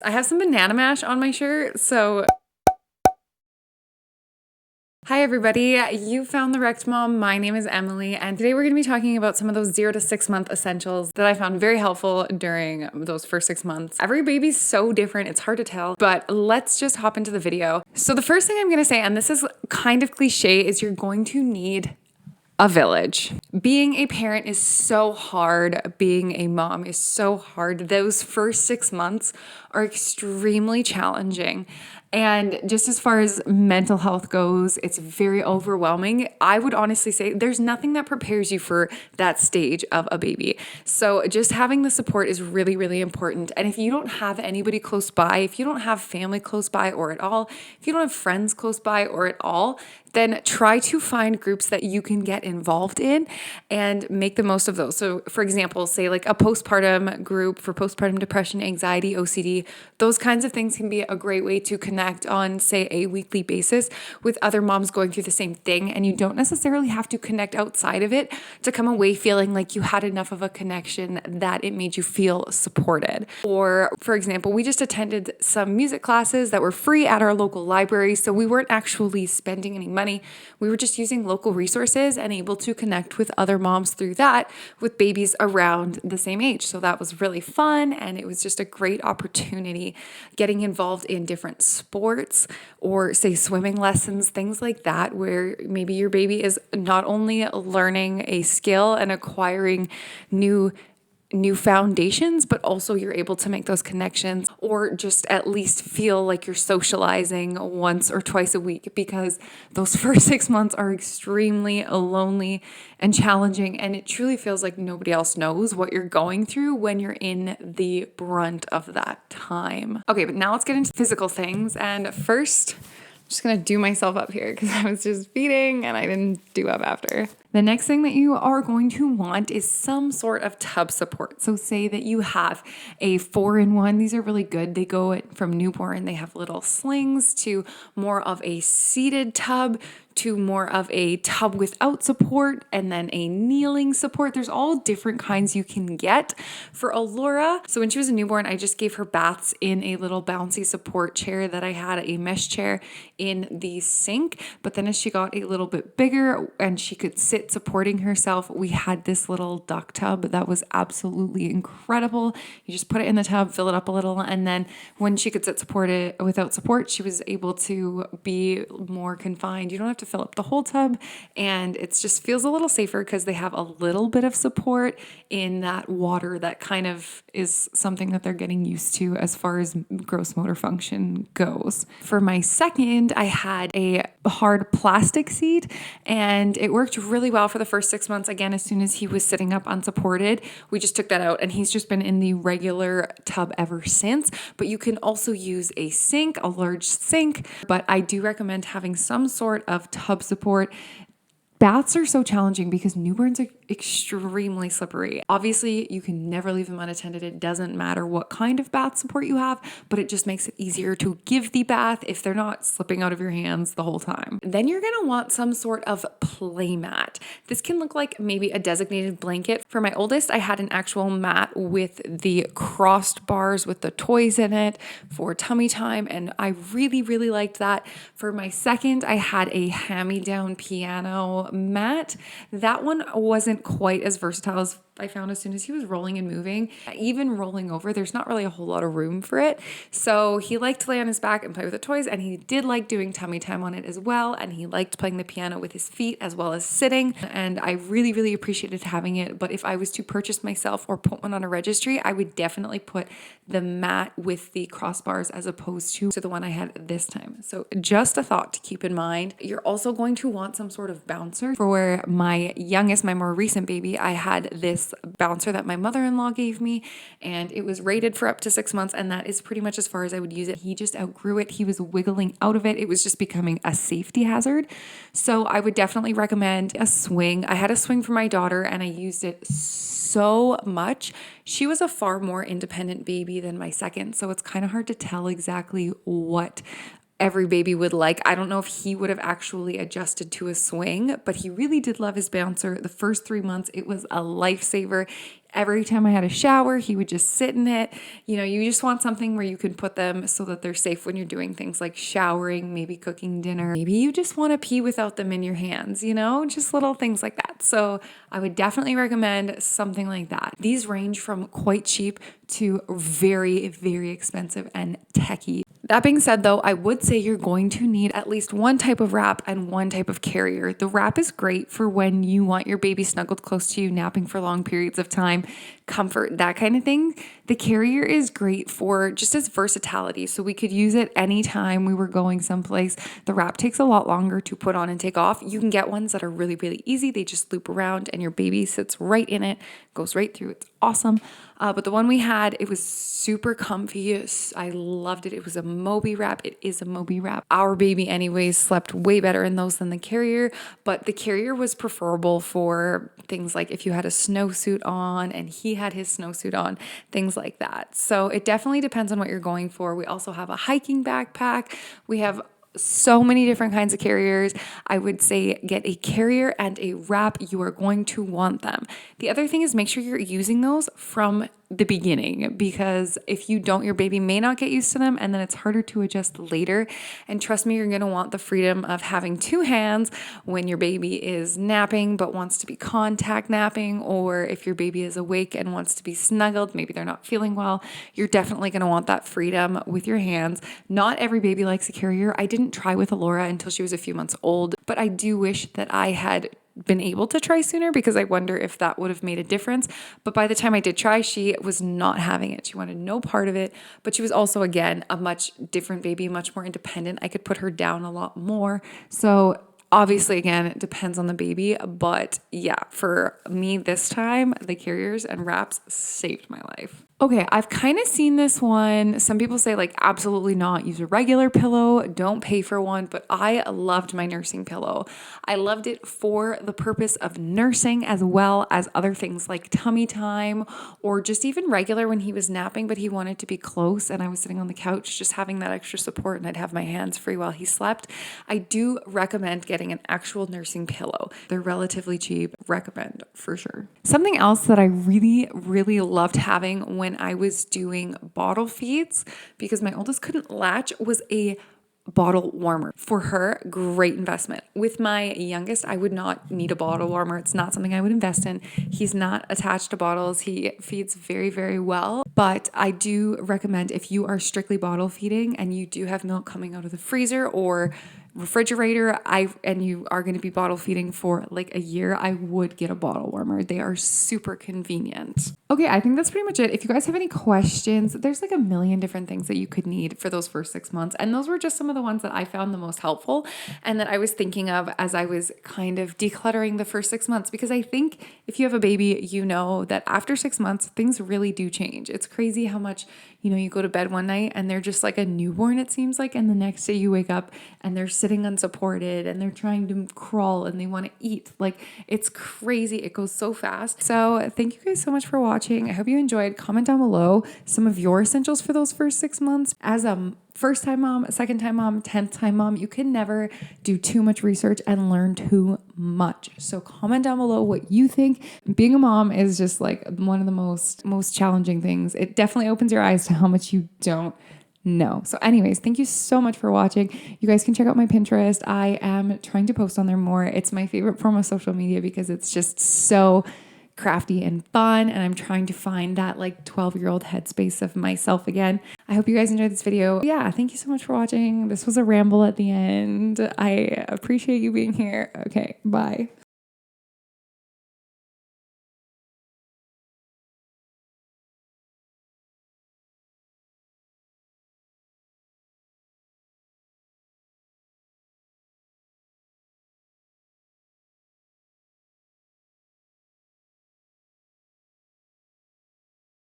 I have some banana mash on my shirt, so hi everybody, you found the Wrecked Mom. My name is Emily, and today we're going to be talking about some of those 0 to 6 month essentials that I found very helpful during those first 6 months. Every baby's so different, it's hard to tell, but let's just hop into the video. So the first thing I'm going to say, and this is kind of cliche, is you're going to need a village. Being a parent is so hard. Being a mom is so hard. Those first 6 months are extremely challenging. And just as far as mental health goes, it's very overwhelming. I would honestly say there's nothing that prepares you for that stage of a baby. So just having the support is really, really important. And if you don't have anybody close by, if you don't have family close by or at all, if you don't have friends close by or at all, then try to find groups that you can get involved in and make the most of those. So for example, say like a postpartum group for postpartum depression, anxiety, OCD, those kinds of things can be a great way to connect on, say, a weekly basis with other moms going through the same thing. And you don't necessarily have to connect outside of it to come away feeling like you had enough of a connection that it made you feel supported. Or for example, we just attended some music classes that were free at our local library. So we weren't actually spending any money. We were just using local resources and able to connect with other moms through that with babies around the same age. So that was really fun. And it was just a great opportunity getting involved in different sports or say swimming lessons, things like that, where maybe your baby is not only learning a skill and acquiring new foundations, but also you're able to make those connections or just at least feel like you're socializing once or twice a week, because those first 6 months are extremely lonely and challenging. And it truly feels like nobody else knows what you're going through when you're in the brunt of that time. Okay, but now let's get into physical things. And first, I'm just gonna do myself up here because I was just feeding and I didn't do up after. The next thing that you are going to want is some sort of tub support. So say that you have a 4-in-1. These are really good. They go from newborn. They have little slings to more of a seated tub to more of a tub without support and then a kneeling support. There's all different kinds you can get for Allura. So when she was a newborn, I just gave her baths in a little bouncy support chair that I had, a mesh chair in the sink. But then as she got a little bit bigger and she could sit supporting herself, we had this little duck tub that was absolutely incredible. You just put it in the tub, fill it up a little, and then when she could sit supported without support, she was able to be more confined. You don't have to fill up the whole tub, and it just feels a little safer because they have a little bit of support in that water that kind of is something that they're getting used to as far as gross motor function goes. For my second, I had a hard plastic seat, and it worked really well for the first 6 months. Again, as soon as he was sitting up unsupported, we just took that out, and he's just been in the regular tub ever since. But you can also use a sink, a large sink, but I do recommend having some sort of tub support. Baths are so challenging because newborns are extremely slippery. Obviously, you can never leave them unattended. It doesn't matter what kind of bath support you have, but it just makes it easier to give the bath if they're not slipping out of your hands the whole time. Then you're gonna want some sort of play mat. This can look like maybe a designated blanket. For my oldest, I had an actual mat with the crossed bars with the toys in it for tummy time, and I really, really liked that. For my second, I had a hand-me-down piano mat. That one wasn't quite as versatile as I found as soon as he was rolling and moving. Even rolling over, there's not really a whole lot of room for it. So he liked to lay on his back and play with the toys, and he did like doing tummy time on it as well. And he liked playing the piano with his feet as well as sitting. And I really, really appreciated having it. But if I was to purchase myself or put one on a registry, I would definitely put the mat with the crossbars as opposed to the one I had this time. So just a thought to keep in mind. You're also going to want some sort of bouncer. For my youngest, my more recent baby, I had this bouncer that my mother-in-law gave me, and it was rated for up to 6 months, and that is pretty much as far as I would use it. He just outgrew it. He was wiggling out of it. It was just becoming a safety hazard. So I would definitely recommend a swing. I had a swing for my daughter, and I used it so much. She was a far more independent baby than my second, so it's kind of hard to tell exactly what every baby would like. I don't know if he would have actually adjusted to a swing, but he really did love his bouncer. The first 3 months, it was a lifesaver. every time I had a shower, he would just sit in it. You know, you just want something where you can put them so that they're safe when you're doing things like showering, maybe cooking dinner. Maybe you just want to pee without them in your hands, you know, just little things like that. So I would definitely recommend something like that. These range from quite cheap to very, very expensive and techy. That being said, though, I would say you're going to need at least one type of wrap and one type of carrier. The wrap is great for when you want your baby snuggled close to you, napping for long periods of time, comfort, that kind of thing. The carrier is great for just as versatility. So we could use it anytime we were going someplace. The wrap takes a lot longer to put on and take off. You can get ones that are really, really easy. They just loop around and your baby sits right in it, goes right through. It's awesome. But the one we had, it was super comfy. I loved it. It was a Moby wrap. It is a Moby wrap. Our baby anyways slept way better in those than the carrier, but the carrier was preferable for things like if you had a snowsuit on and he had his snowsuit on, things like that. So it definitely depends on what you're going for. We also have a hiking backpack. We have so many different kinds of carriers. I would say get a carrier and a wrap. You are going to want them. The other thing is make sure you're using those from the beginning, because if you don't, your baby may not get used to them and then it's harder to adjust later. And trust me, you're going to want the freedom of having two hands when your baby is napping but wants to be contact napping, or if your baby is awake and wants to be snuggled, maybe they're not feeling well, you're definitely going to want that freedom with your hands. Not every baby likes a carrier. I didn't try with Alora until she was a few months old, but I do wish that I had been able to try sooner, because I wonder if that would have made a difference. But by the time I did try, she was not having it. She wanted no part of it, but she was also, again, a much different baby, much more independent. I could put her down a lot more. So obviously, again, it depends on the baby, but yeah, for me this time, the carriers and wraps saved my life. Okay, I've kind of seen this one. Some people say like, absolutely not, use a regular pillow, don't pay for one, but I loved my nursing pillow. I loved it for the purpose of nursing as well as other things like tummy time, or just even regular when he was napping, but he wanted to be close and I was sitting on the couch, just having that extra support and I'd have my hands free while he slept. I do recommend getting an actual nursing pillow. They're relatively cheap, recommend for sure. Something else that I really, really loved having when I was doing bottle feeds, because my oldest couldn't latch, was a bottle warmer. For her, great investment. With my youngest, I would not need a bottle warmer. It's not something I would invest in. He's not attached to bottles. He feeds very, very well. But I do recommend, if you are strictly bottle feeding and you do have milk coming out of the freezer or refrigerator, and you are going to be bottle feeding for like a year, I would get a bottle warmer. They are super convenient. Okay, I think that's pretty much it. If you guys have any questions, there's like a million different things that you could need for those first 6 months. And those were just some of the ones that I found the most helpful and that I was thinking of as I was kind of decluttering the first 6 months. Because I think if you have a baby, you know that after 6 months, things really do change. It's crazy how much, you go to bed one night and they're just like a newborn, it seems like. And the next day you wake up and they're sitting unsupported and they're trying to crawl and they want to eat. Like, it's crazy. It goes so fast. So thank you guys so much for watching. I hope you enjoyed. Comment down below some of your essentials for those first 6 months. As a first time mom, second time mom, 10th time mom, you can never do too much research and learn too much. So comment down below what you think. Being a mom is just like one of the most challenging things. It definitely opens your eyes to how much you don't know. So anyways, thank you so much for watching. You guys can check out my Pinterest. I am trying to post on there more. It's my favorite form of social media because it's just so crafty and fun, and I'm trying to find that like 12-year-old headspace of myself again. I hope you guys enjoyed this video. Yeah, thank you so much for watching. This was a ramble at the end. I appreciate you being here. Okay, bye.